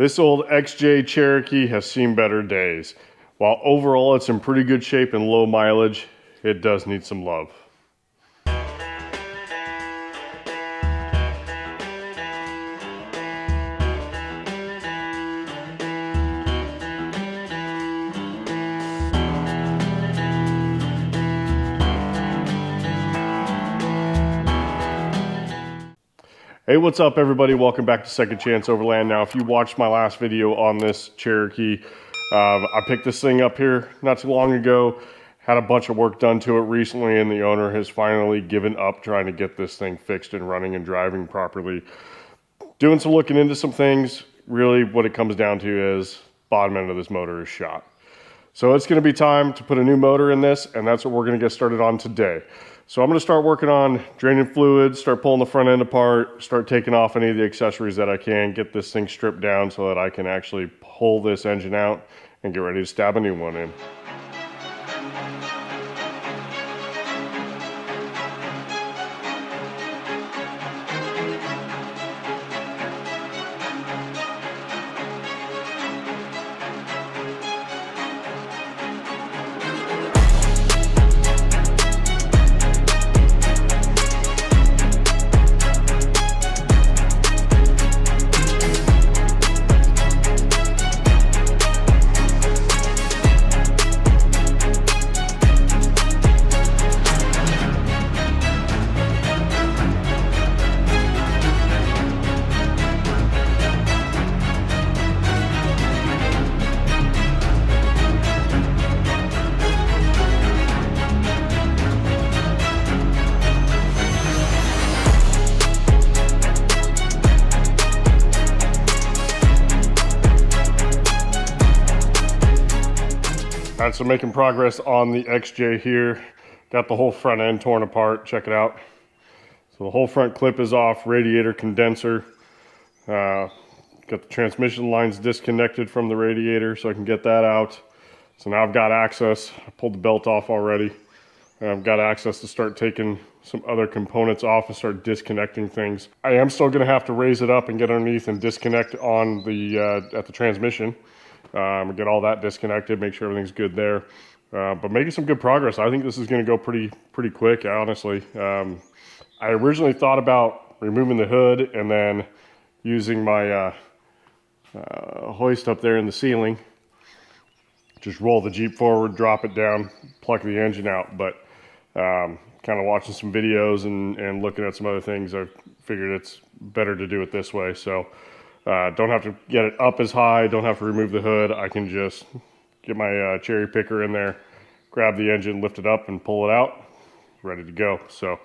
This old XJ Cherokee has seen better days. While overall it's in pretty good shape and low mileage, it does need some love. Hey, what's up everybody? Welcome back to Second Chance Overland. Now, if you watched my last video on this Cherokee, I picked this thing up here not too long ago, had a bunch of work done to it recently, and the owner has finally given up trying to get this thing fixed and running and driving properly. Doing some looking into some things, really what it comes down to is bottom end of this motor is shot. So it's going to be time to put a new motor in this, and that's what we're going to get started on today. So I'm going to start working on draining fluids, start pulling the front end apart, start taking off any of the accessories that I can, get this thing stripped down so that I can actually pull this engine out and get ready to stab a new one in. All right, so making progress on the XJ here. Got the whole front end torn apart, check it out. So the whole front clip is off, radiator condenser. Got the transmission lines disconnected from the radiator so I can get that out. So now I've got access, I pulled the belt off already. I've got access to start taking some other components off and start disconnecting things. I am still gonna have to raise it up and get underneath and disconnect on the at the transmission. Get all that disconnected, make sure everything's good there. But making some good progress. I think this is going to go pretty quick, honestly. I originally thought about removing the hood and then using my hoist up there in the ceiling. Just roll the Jeep forward, drop it down, pluck the engine out. But kind of watching some videos and looking at some other things, I figured it's better to do it this way. So don't have to get it up as high, don't have to remove the hood. I can just get my cherry picker in there, grab the engine, lift it up and pull it out, ready to go. So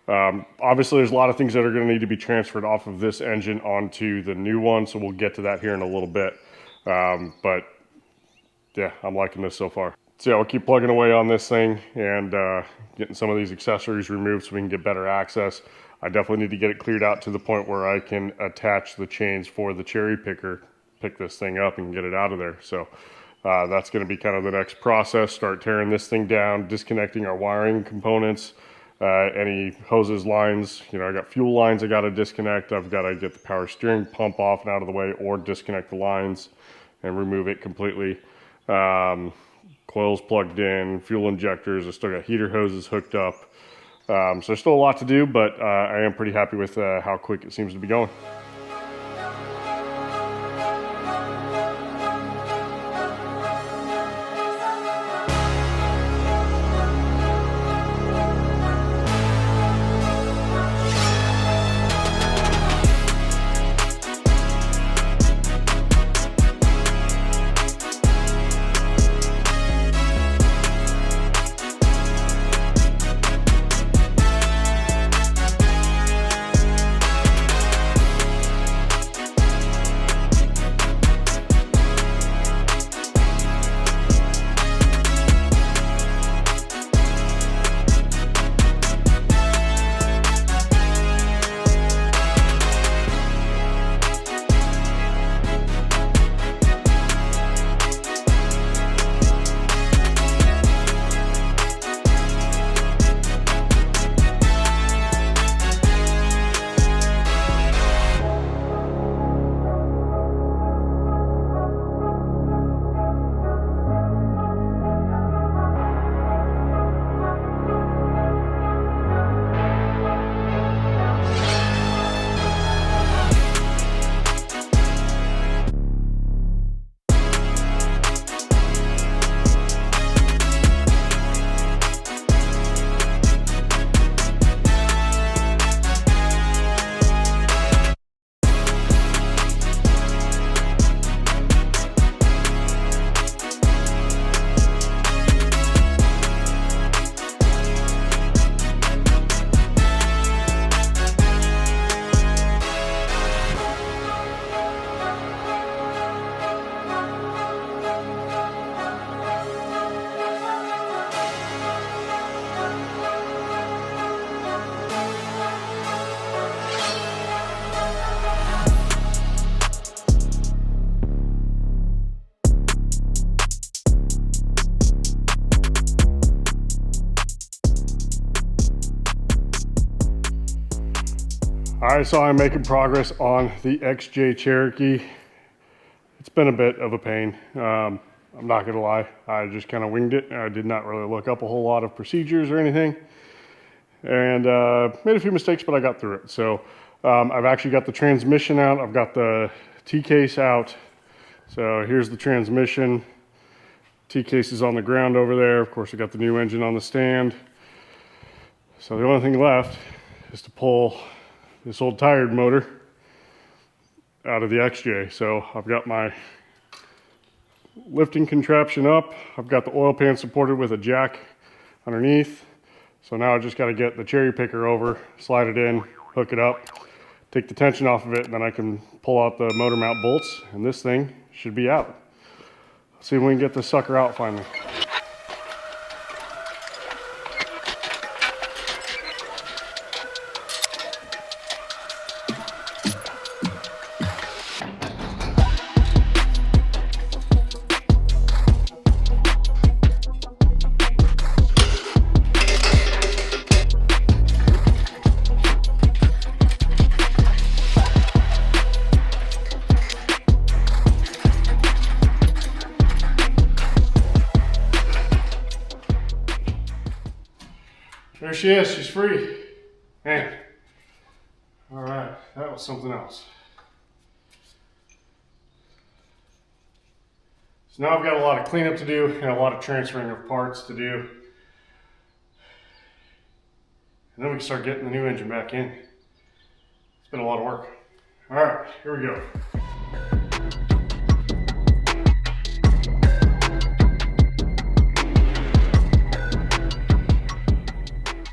obviously there's a lot of things that are going to need to be transferred off of this engine onto the new one, so we'll get to that here in a little bit. But yeah, I'm liking this so far. So yeah, I'll keep plugging away on this thing and getting some of these accessories removed so we can get better access. I definitely need to get it cleared out to the point where I can attach the chains for the cherry picker, pick this thing up and get it out of there. So that's going to be kind of the next process. Start tearing this thing down, disconnecting our wiring components, any hoses, lines. You know, I got fuel lines I got to disconnect. I've got to get the power steering pump off and out of the way, or disconnect the lines and remove it completely. Coils plugged in, fuel injectors. I still got heater hoses hooked up. So there's still a lot to do, but I am pretty happy with how quick it seems to be going. Alright, so I'm making progress on the XJ Cherokee. It's been a bit of a pain. I'm not gonna lie, I just kind of winged it. I did not really look up a whole lot of procedures or anything, and made a few mistakes, but I got through it. So I've actually got the transmission out, I've got the T-case out. So here's the transmission. T-case is on the ground over there. Of course, I got the new engine on the stand. So the only thing left is to pull this old tired motor out of the XJ. So I've got my lifting contraption up. I've got the oil pan supported with a jack underneath. So now I just got to get the cherry picker over, slide it in, hook it up, take the tension off of it, and then I can pull out the motor mount bolts, and this thing should be out. Let's see if we can get this sucker out finally. There she is, she's free. Man, all right, that was something else. So now I've got a lot of cleanup to do and a lot of transferring of parts to do. And then we can start getting the new engine back in. It's been a lot of work. All right, here we go.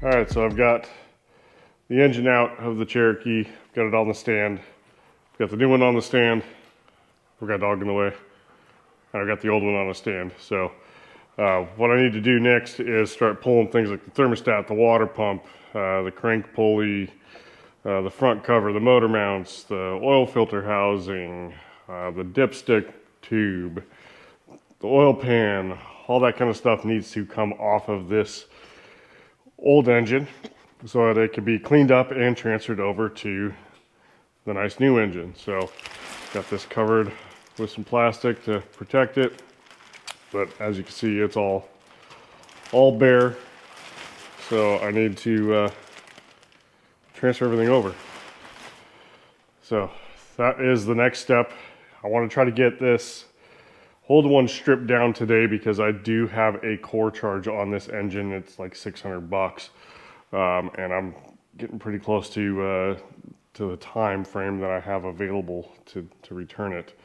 All right, so I've got the engine out of the Cherokee, got it on the stand, got the new one on the stand, I've got dog in the way, and I've got the old one on the stand. So what I need to do next is start pulling things like the thermostat, the water pump, the crank pulley, the front cover, the motor mounts, the oil filter housing, the dipstick tube, the oil pan, all that kind of stuff needs to come off of this old engine so that it can be cleaned up and transferred over to the nice new engine. So got this covered with some plastic to protect it, but as you can see, it's all bare. So I need to transfer everything over. So that is the next step. I want to try to get this old one stripped down today because I do have a core charge on this engine. It's like $600, and I'm getting pretty close to the time frame that I have available to return it.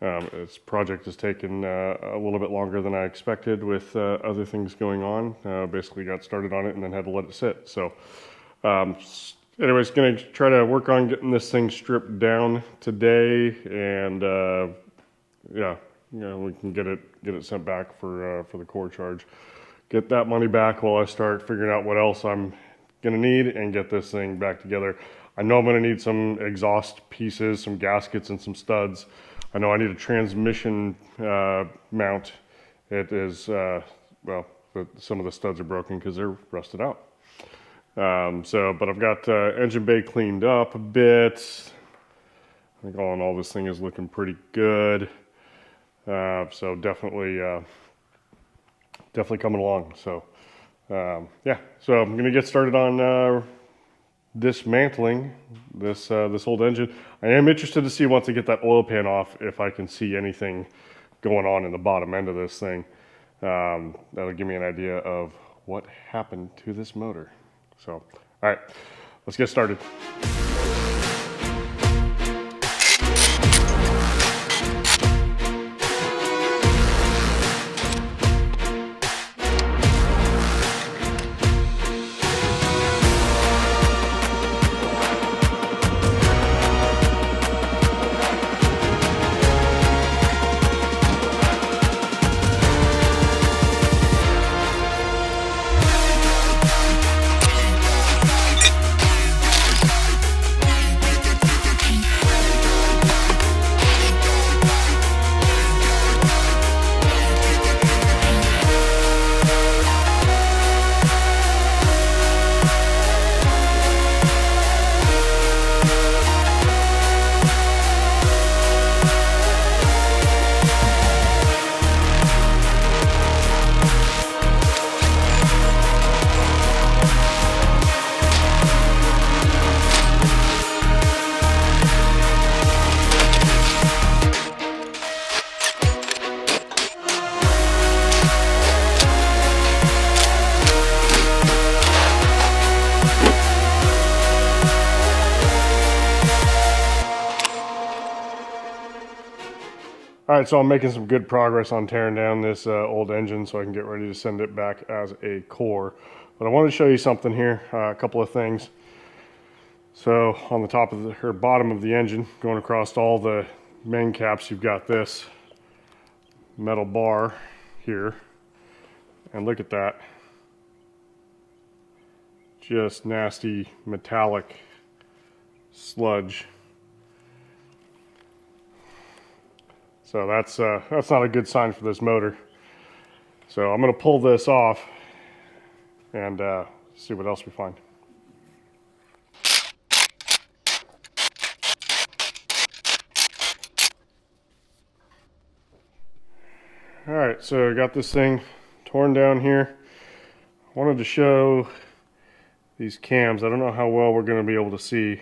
This project has taken a little bit longer than I expected with other things going on. Basically got started on it and then had to let it sit. So anyways, going to try to work on getting this thing stripped down today, and yeah, we can get it sent back for the core charge. Get that money back while I start figuring out what else I'm gonna need and get this thing back together. I know I'm gonna need some exhaust pieces, some gaskets, and some studs. I know I need a transmission mount. It is well, some of the studs are broken because they're rusted out. But I've got engine bay cleaned up a bit. I think all in all, this thing is looking pretty good. So definitely coming along. So yeah, so I'm gonna get started on dismantling this old engine. I am interested to see, once I get that oil pan off, if I can see anything going on in the bottom end of this thing. That'll give me an idea of what happened to this motor. So, all right, let's get started. All right, so I'm making some good progress on tearing down this old engine so I can get ready to send it back as a core. But I wanted to show you something here, a couple of things. So on the top of or bottom of the engine, going across all the main caps, you've got this metal bar here. And look at that. Just nasty metallic sludge. So that's not a good sign for this motor. So I'm going to pull this off and see what else we find. All right, so I got this thing torn down here. I wanted to show these cams. I don't know how well we're going to be able to see,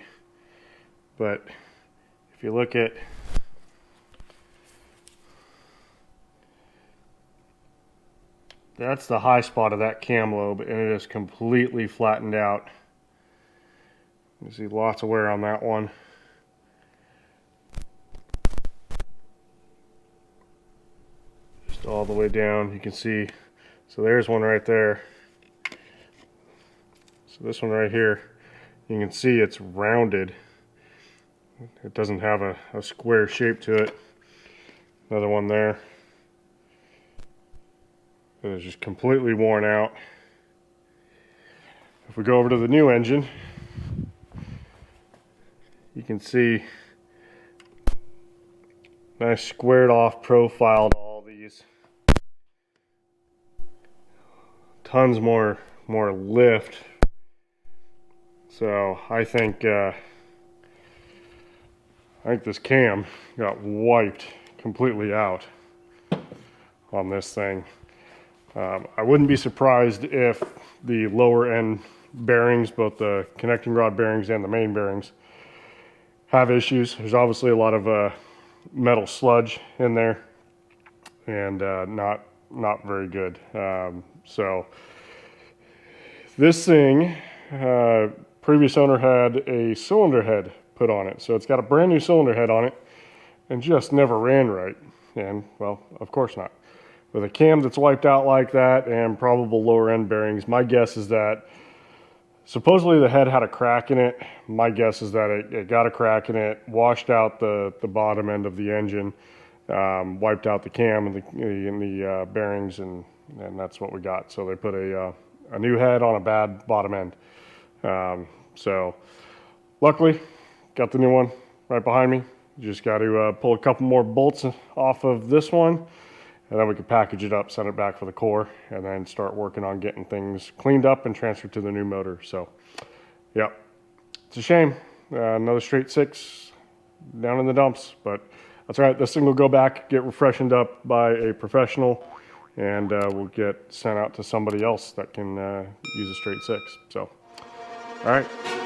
but if you look at that's the high spot of that cam lobe, and it is completely flattened out. You see lots of wear on that one. Just all the way down, you can see. So there's one right there. So this one right here, you can see it's rounded. It doesn't have a square shape to it. Another one there. It is just completely worn out. If we go over to the new engine, you can see nice squared off profile to all these. Tons more lift. So I think this cam got wiped completely out on this thing. I wouldn't be surprised if the lower end bearings, both the connecting rod bearings and the main bearings, have issues. There's obviously a lot of metal sludge in there, and not very good. So this thing, previous owner had a cylinder head put on it, so it's got a brand new cylinder head on it, and just never ran right. And well, of course not. With a cam that's wiped out like that and probable lower end bearings, my guess is that supposedly the head had a crack in it. My guess is that it got a crack in it, washed out the bottom end of the engine, wiped out the cam and the bearings, and that's what we got. So they put a new head on a bad bottom end. So luckily, got the new one right behind me. Just got to pull a couple more bolts off of this one, and then we can package it up, send it back for the core, and then start working on getting things cleaned up and transferred to the new motor. So, yeah, it's a shame. Another straight 6 down in the dumps, but that's all right. This thing will go back, get refreshened up by a professional, and we'll get sent out to somebody else that can use a straight 6. So, all right.